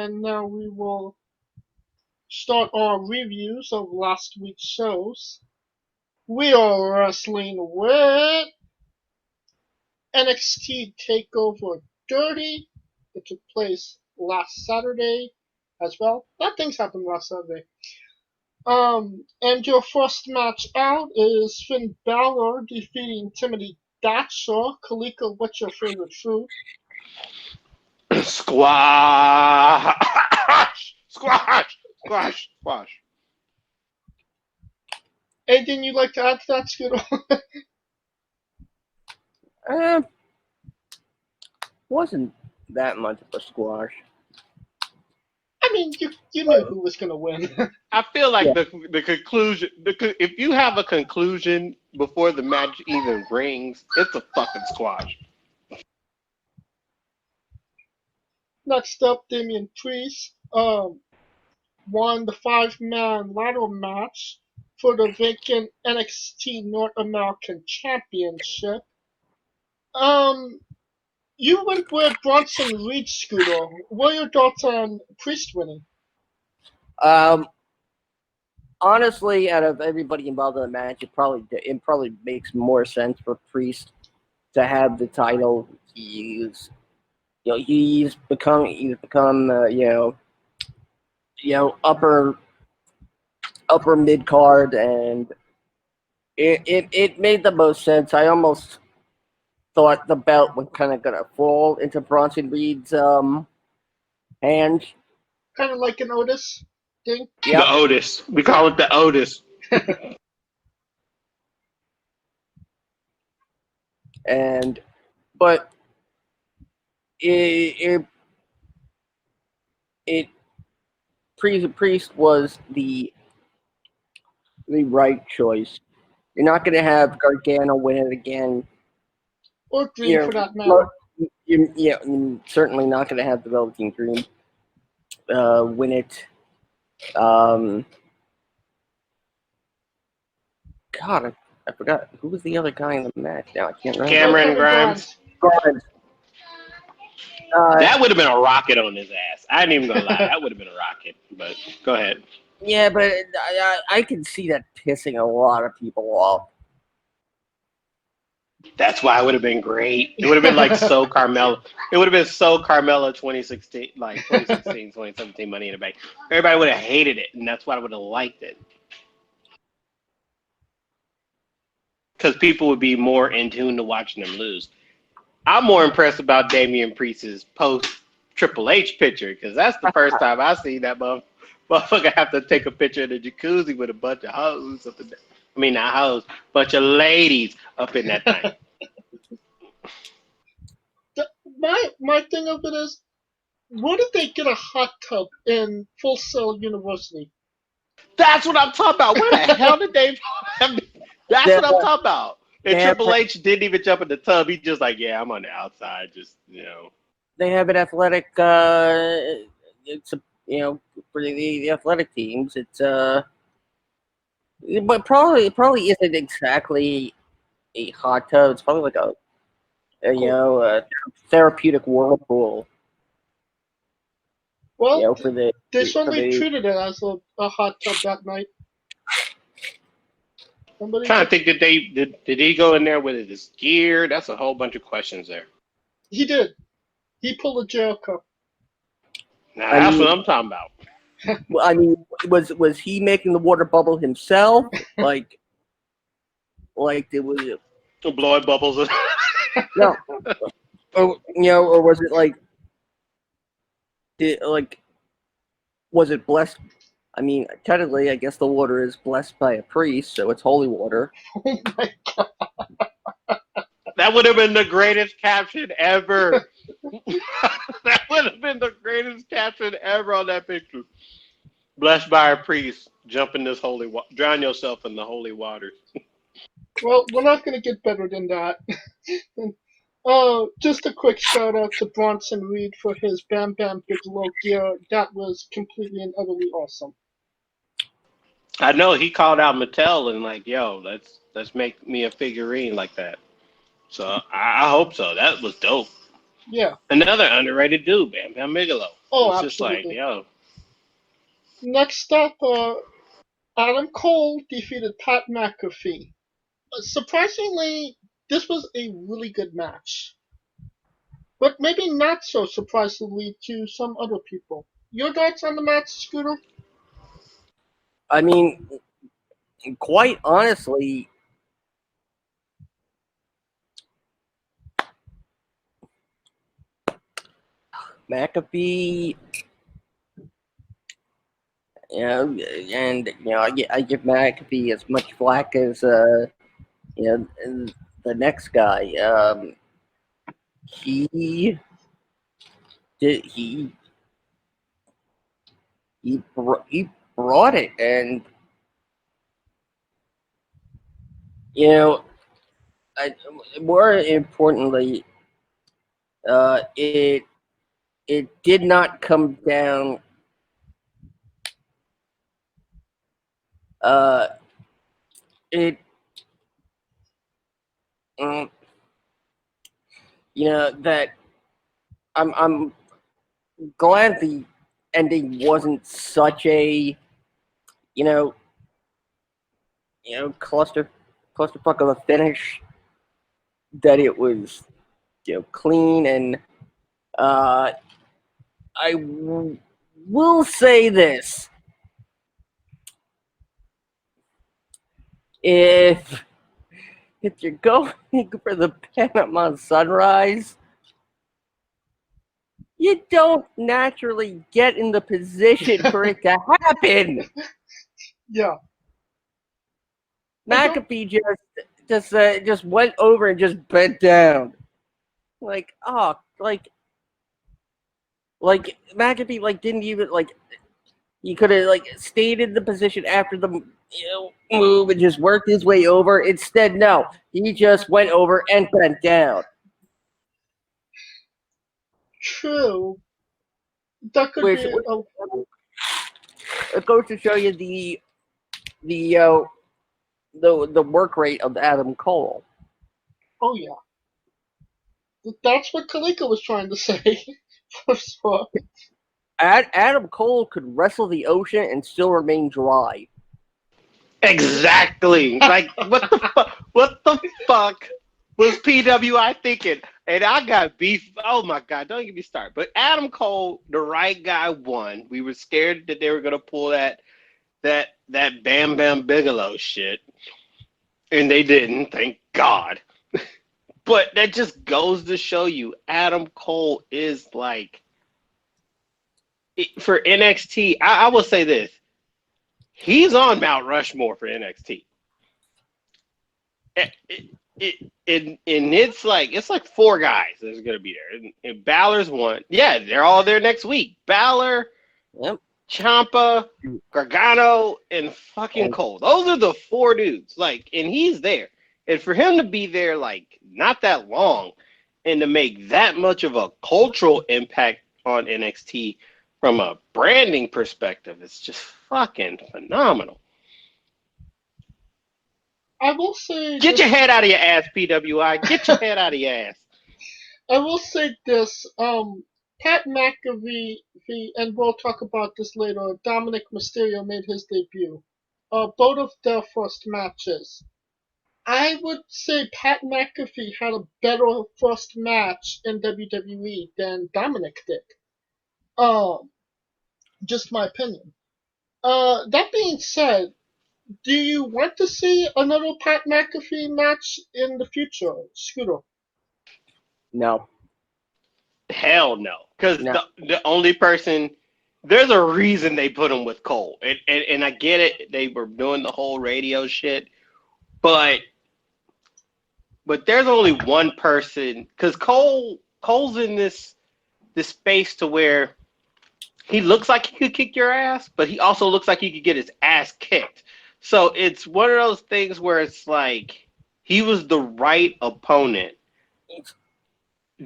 and now we will start our reviews of last week's shows. We are wrestling with NXT Takeover 30. It took place last Saturday as well. That things happened last Saturday. And your first match out is Finn Balor defeating Timothy Thatcher. Kaliko, what's your favorite food? Squash! Squash! Squash! Squash! Anything you'd like to add to that, Scooter? Wasn't that much of a squash. I mean, you knew who was going to win. I feel like the conclusion, if you have a conclusion before the match even rings, it's a fucking squash. Next up, Damian Priest won the 5-man ladder match for the vacant NXT North American Championship. You went with Bronson Reed, Scooter. What are your thoughts on Priest winning? Honestly, out of everybody involved in the match, it probably makes more sense for Priest to have the title. He's become upper mid card, and it made the most sense. I almost thought the belt was kind of gonna fall into Bronson Reed's hand. Kind of like an Otis thing. Yep. The Otis. We call it the Otis. But Priest was the right choice. You're not going to have Gargano win it again. Or Dream, for that matter. You're certainly not going to have the Velveteen Dream win it. God, I forgot. Who was the other guy in the match now? I can't remember. Cameron Grimes. That would have been a rocket on his ass. I ain't even gonna lie. That would have been a rocket. But go ahead. Yeah, but I can see that pissing a lot of people off. That's why it would have been great. It would have been like so Carmella. It would have been so Carmella 2016, like 2016, 2017 Money in the Bank. Everybody would have hated it, and that's why I would have liked it. Because people would be more in tune to watching them lose. I'm more impressed about Damian Priest's post Triple H picture, because that's the first time I seen that motherfucker have to take a picture in the jacuzzi with a bunch of hoes up in there. I mean, not hoes, bunch of ladies up in that thing. My thing of it is, where did they get a hot tub in Full Sail University? That's what I'm talking about. Where the hell did they? That's what I'm talking about. And Triple H didn't even jump in the tub. He just like, yeah, I'm on the outside, just They have an athletic. For the athletic teams. It's but probably isn't exactly a hot tub. It's probably like a therapeutic whirlpool. Well, they certainly treated it as a hot tub that night. I'm trying to think, did he go in there with his gear? That's a whole bunch of questions there. He did. He pulled a Jericho. Now that's what I'm talking about. Well, I mean, was he making the water bubble himself? like it was blowing bubbles. No, or was it was it blessed? I mean, technically, I guess the water is blessed by a priest, so it's holy water. Oh my God. That would have been the greatest caption ever. That would have been the greatest caption ever on that picture. Blessed by a priest, jump in this holy water, drown yourself in the holy waters. Well, we're not going to get better than that. Just a quick shout out to Bronson Reed for his Bam Bam Bigelow gear. That was completely and utterly awesome. I know he called out Mattel and like, yo, let's make me a figurine like that. So I hope so. That was dope. Yeah. Another underrated dude, Bam Bam Bigelow. Oh, It's just like, absolutely. yo, Next up, Adam Cole defeated Pat McAfee. Surprisingly, this was a really good match, but maybe not so surprisingly to some other people. Your thoughts on the match, Scooter? I mean, quite honestly, McAfee, I give McAfee as much flack as the next guy. He did he brought it, and you know, more importantly, it did not come down. It um, that I'm glad the ending wasn't such a you know clusterfuck of a finish, that it was clean. And will say this: if you're going for the Panama Sunrise, you don't naturally get in the position for it to happen. Yeah. McAfee just went over and just bent down. Like McAfee didn't even he could have stayed in the position after the move and just worked his way over. Instead, no, he just went over and bent down. True. That could Which be. it goes to show you the work rate of Adam Cole. Oh yeah. That's what Kalika was trying to say. For sure. Adam Cole could wrestle the ocean and still remain dry. exactly. Like, what the fuck? What the fuck was PWI thinking? And I got beef. Oh my god! Don't get me started. But Adam Cole, the right guy, won. We were scared that they were gonna pull that Bam Bam Bigelow shit, and they didn't. Thank God. But that just goes to show you, Adam Cole is for NXT. I will say this: he's on Mount Rushmore for NXT. And it's like four guys that's gonna be there. And Balor's one. Yeah, they're all there next week. Balor, Yep. Ciampa, Gargano, and fucking Cole. Those are the four dudes. And he's there. And for him to be there not that long and to make that much of a cultural impact on NXT from a branding perspective, it's just fucking phenomenal. I will say. Get your head out of your ass, PWI. Get your head out of your ass. I will say this. Pat McAfee, and we'll talk about this later. Dominic Mysterio made his debut. Both of their first matches. I would say Pat McAfee had a better first match in WWE than Dominic did. Just my opinion. That being said, do you want to see another Pat McAfee match in the future, Scooter? No. Hell no. Because No. the only person, there's a reason they put him with Cole. And I get it. They were doing the whole radio shit. But there's only one person. Because Cole's in this space to where he looks like he could kick your ass, but he also looks like he could get his ass kicked. So it's one of those things where it's like he was the right opponent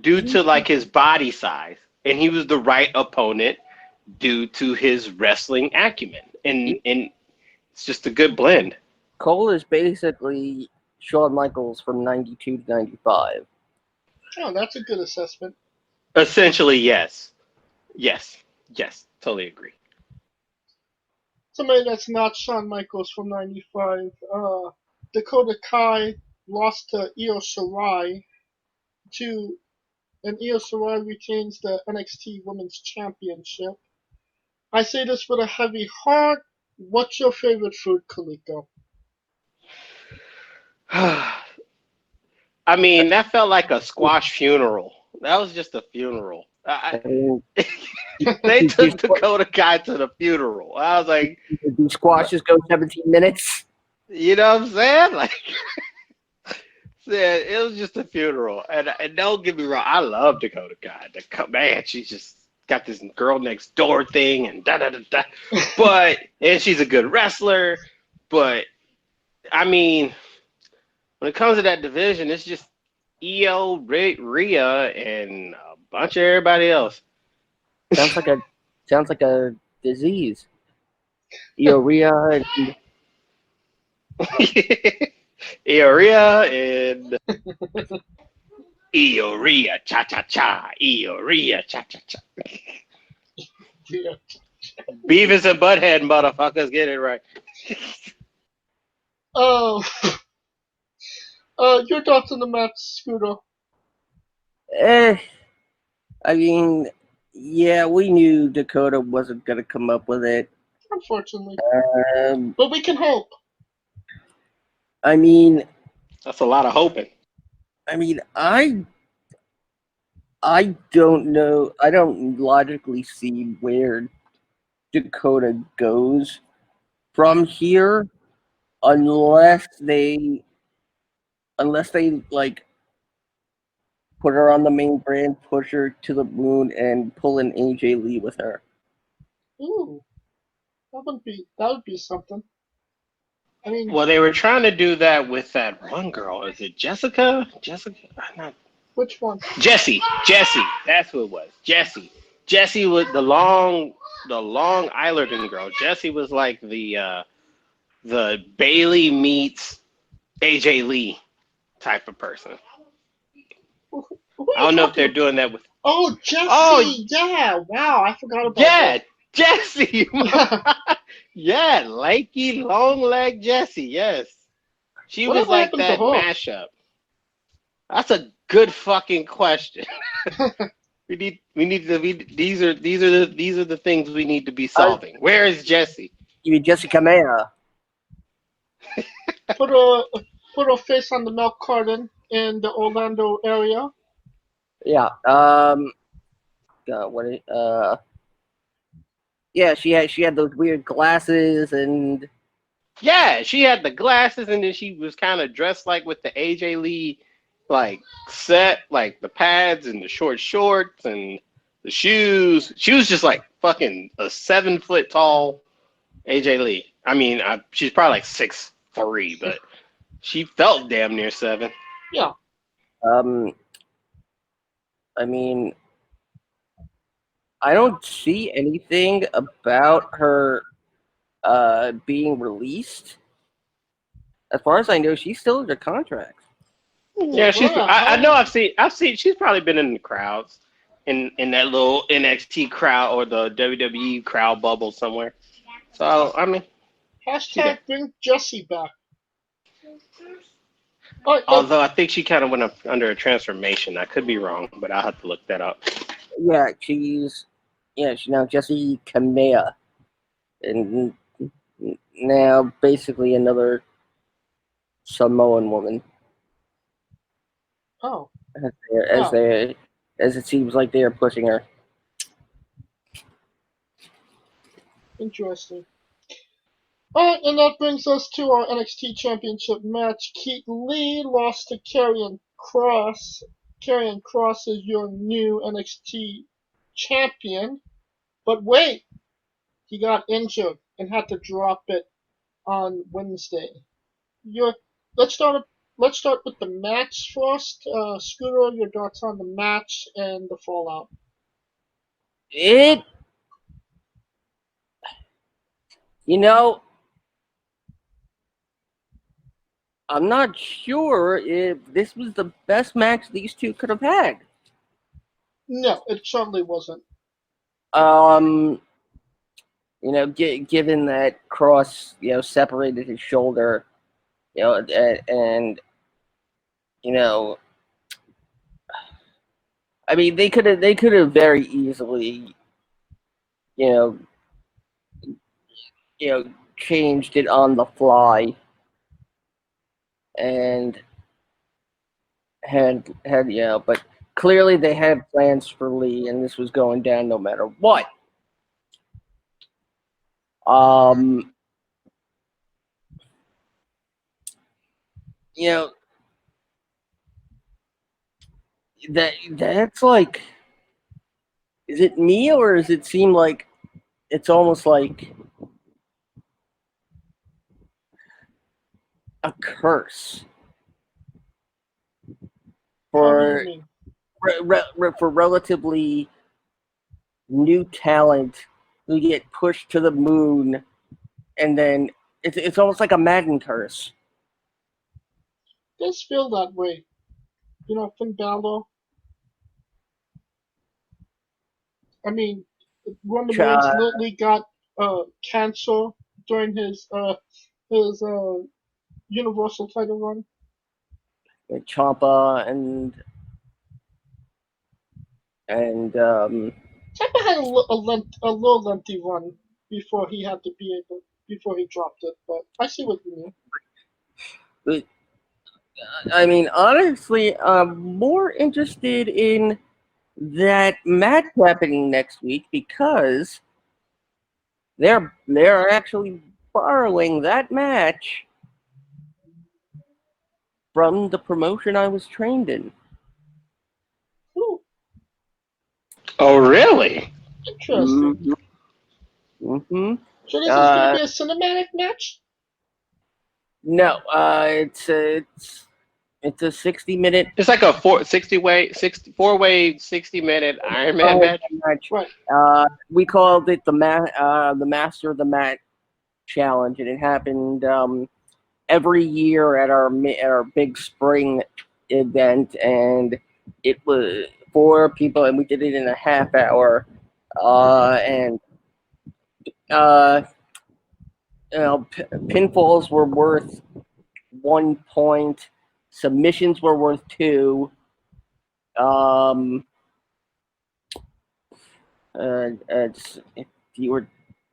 due to his body size, and he was the right opponent due to his wrestling acumen, and it's just a good blend. Cole is basically Shawn Michaels from 92 to 95. Oh, that's a good assessment. Essentially, yes. Yes, totally agree. Somebody that's not Shawn Michaels from '95. Dakota Kai lost to Io Shirai and Io Shirai retains the NXT Women's Championship. I say this with a heavy heart. What's your favorite food, Kaliko? I mean, that felt like a squash funeral. That was just a funeral. They took Dakota Kai to the funeral. I was like, do squashes go 17 minutes? you know what I'm saying? Like, it was just a funeral. And don't get me wrong, I love Dakota Kai. Man, she's just got this girl next door thing and da da da da. And she's a good wrestler. But I mean, when it comes to that division, it's just Io, Rhea, and a bunch of everybody else. Sounds like a disease. Io, Rhea, and Io, Rhea, and Io, Rhea, cha cha cha. Io, Rhea, cha cha cha. Beavis and Butthead, motherfuckers, get it right. Your thoughts on the match, Scooter? I mean, yeah, we knew Dakota wasn't going to come up with it. Unfortunately. But we can hope. I mean, that's a lot of hoping. I mean, I don't know. I don't logically see where Dakota goes from here unless they like put her on the main brand, push her to the moon, and pull in AJ Lee with her. Ooh, that would be something. I mean, well, they were trying to do that with that one girl. Is it Jessica? Not. Which one? Jessie. That's who it was. Jessie was the long Islerton girl. Jessie was like the Bailey meets AJ Lee type of person. I don't know if they're doing that with. Oh, Jessie! Yeah, wow, I forgot about that. Jessie! Yeah, lanky, long leg Jessie, yes. She was like that mashup. That's a good fucking question. These are the things we need to be solving. Where is Jessie? You mean Jessie Camara? Put her face on the milk carton in the Orlando area. Yeah. Yeah, she had those weird glasses and. Yeah, she had the glasses, and then she was kind of dressed like with the AJ Lee, like set, like the pads and the short shorts and the shoes. She was just like fucking a 7 foot tall AJ Lee. I mean, she's probably like 6'3", but she felt damn near 7. Yeah. I mean, I don't see anything about her being released. As far as I know, she's still under contract. Yeah, I know. I've seen. She's probably been in the crowds, in that little NXT crowd or the WWE crowd bubble somewhere. So I mean, hashtag bring Jessie back. Although I think she kind of went up under a transformation. I could be wrong, but I'll have to look that up. Yeah, she's now Jessie Camara, and now basically another Samoan woman. Oh. As it seems like they are pushing her. Interesting. Alright, and that brings us to our NXT Championship match. Keith Lee lost to Karrion Kross. Karrion Kross is your new NXT champion. But wait! He got injured and had to drop it on Wednesday. Let's start with the match first. Scooter, your thoughts on the match and the fallout? I'm not sure if this was the best match these two could have had. No, it certainly wasn't. Given that Cross, separated his shoulder, and I mean, they could have very easily, you changed it on the fly, and had but clearly they had plans for Lee, and this was going down no matter what. That's like, is it me, or does it seem like it's almost like a curse for for relatively new talent who get pushed to the moon, and then it's almost like a Madden curse. It does feel that way. Finn Balor. I mean, Roman Reigns literally got cancer during his Universal title run. Ciampa and Ciampa had a little lengthy run before he dropped it. But I see what you mean. I mean, honestly, I'm more interested in that match happening next week, because they're actually borrowing that match from the promotion I was trained in. Ooh. Oh, really? Interesting. Mm-hmm. So this is going to be a cinematic match? No, it's a 60-minute. It's like a 4-way 60-minute Iron Man match. Right. We called it the Master of the Mat Challenge, and it happened every year at our big spring event, and it was 4 people, and we did it in a half hour, and pinfalls were worth 1 point, submissions were worth 2. If you were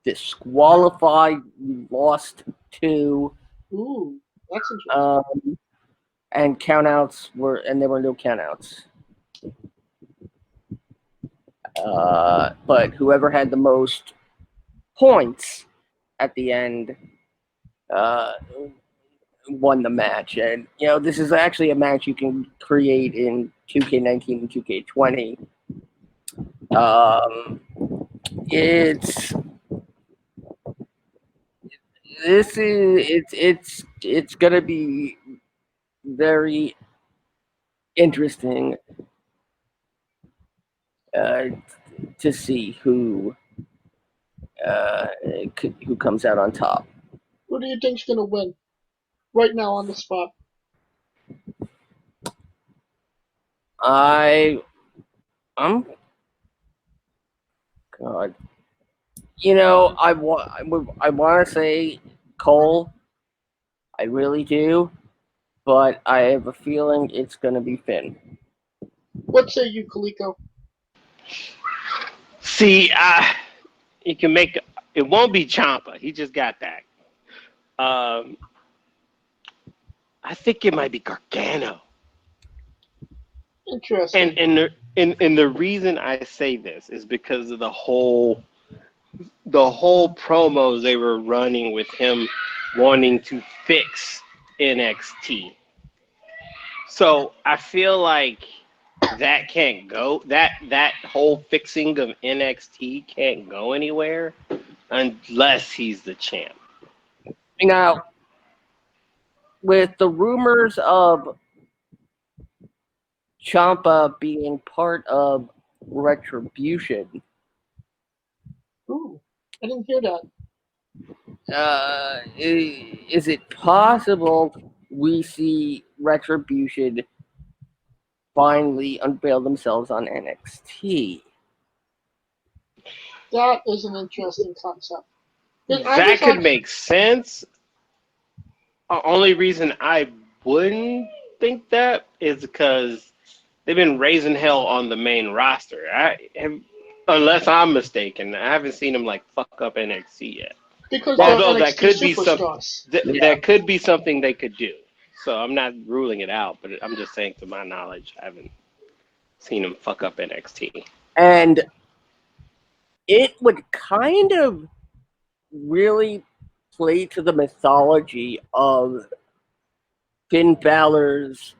disqualified, you lost 2. Ooh, that's interesting. And countouts there were no countouts. But whoever had the most points at the end won the match. And this is actually a match you can create in 2K19 and 2K20. It's gonna be very interesting to see who comes out on top. Who do you think's gonna win? Right now on the spot. I'm God. I want to say Cole. I really do, but I have a feeling it's going to be Finn. What say you, Kaliko? See, you can make it. Won't be Ciampa. He just got that. I think it might be Gargano. Interesting. And the reason I say this is because of the whole promos they were running with him wanting to fix NXT. So I feel like that can't go. That whole fixing of NXT can't go anywhere unless he's the champ. Now, with the rumors of Ciampa being part of Retribution. Ooh, I didn't hear that. Is it possible we see Retribution finally unveil themselves on NXT? That is an interesting concept. That could make sense. The only reason I wouldn't think that is because they've been raising hell on the main roster. Unless I'm mistaken, I haven't seen them like fuck up NXT yet. Because although that could be that could be something they could do. So I'm not ruling it out, but I'm just saying, to my knowledge, I haven't seen them fuck up NXT. And it would kind of really play to the mythology of Finn Balor's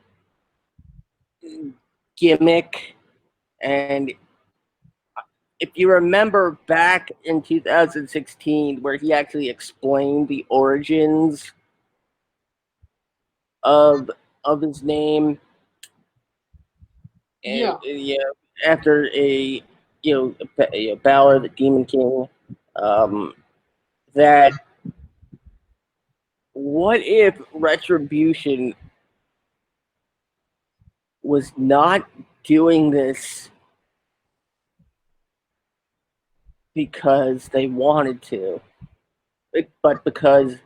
gimmick. And if you remember back in 2016, where he actually explained the origins of his name, and after Balor, the Demon King, that what if Retribution was not doing this because they wanted to, but because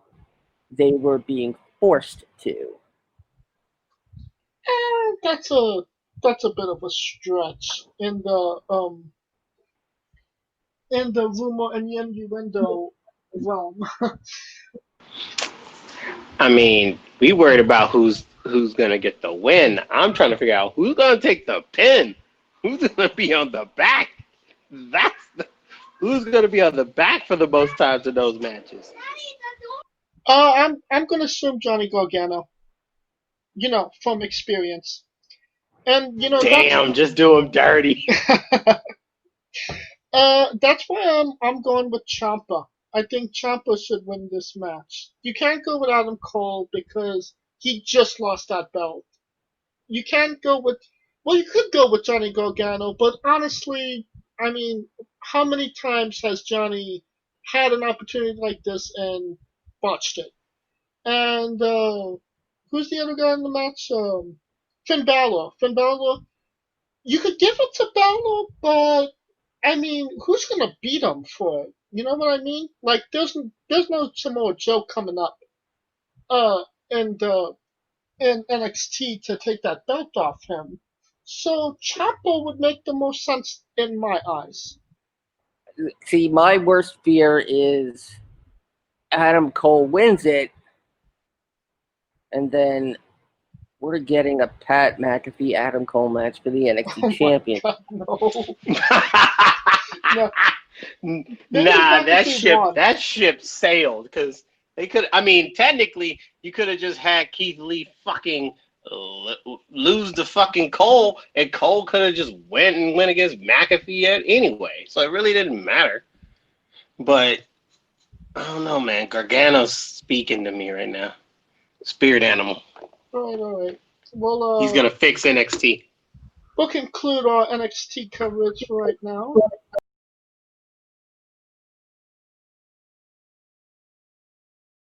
they were being forced to? That's a bit of a stretch in the rumor and the innuendo realm. I mean, we worried about who's gonna get the win. I'm trying to figure out who's gonna take the pin. Who's gonna be on the back? Who's gonna be on the back for the most times in those matches? I'm gonna assume Johnny Gargano. From experience, and damn, just do him dirty. That's why I'm going with Ciampa. I think Ciampa should win this match. You can't go with Adam Cole because he just lost that belt. You can't go with. Well, you could go with Johnny Gargano, but honestly, I mean, how many times has Johnny had an opportunity like this and botched it? And who's the other guy in the match? Finn Balor. Finn Balor. You could give it to Balor, but I mean, who's gonna beat him for it? You know what I mean? Like, there's no Samoa Joe coming up, in NXT to take that belt off him. So Ciampa would make the most sense in my eyes. See, my worst fear is Adam Cole wins it, and then we're getting a Pat McAfee Adam Cole match for the NXT champion. God, no. Nah, that ship sailed, because they could. I mean, technically, you could have just had Keith Lee fucking lose the fucking Cole, and Cole could have just went against McAfee anyway. So it really didn't matter. But I don't know, man. Gargano's speaking to me right now. Spirit animal. All right. Well, he's gonna fix NXT. We'll conclude our NXT coverage right now.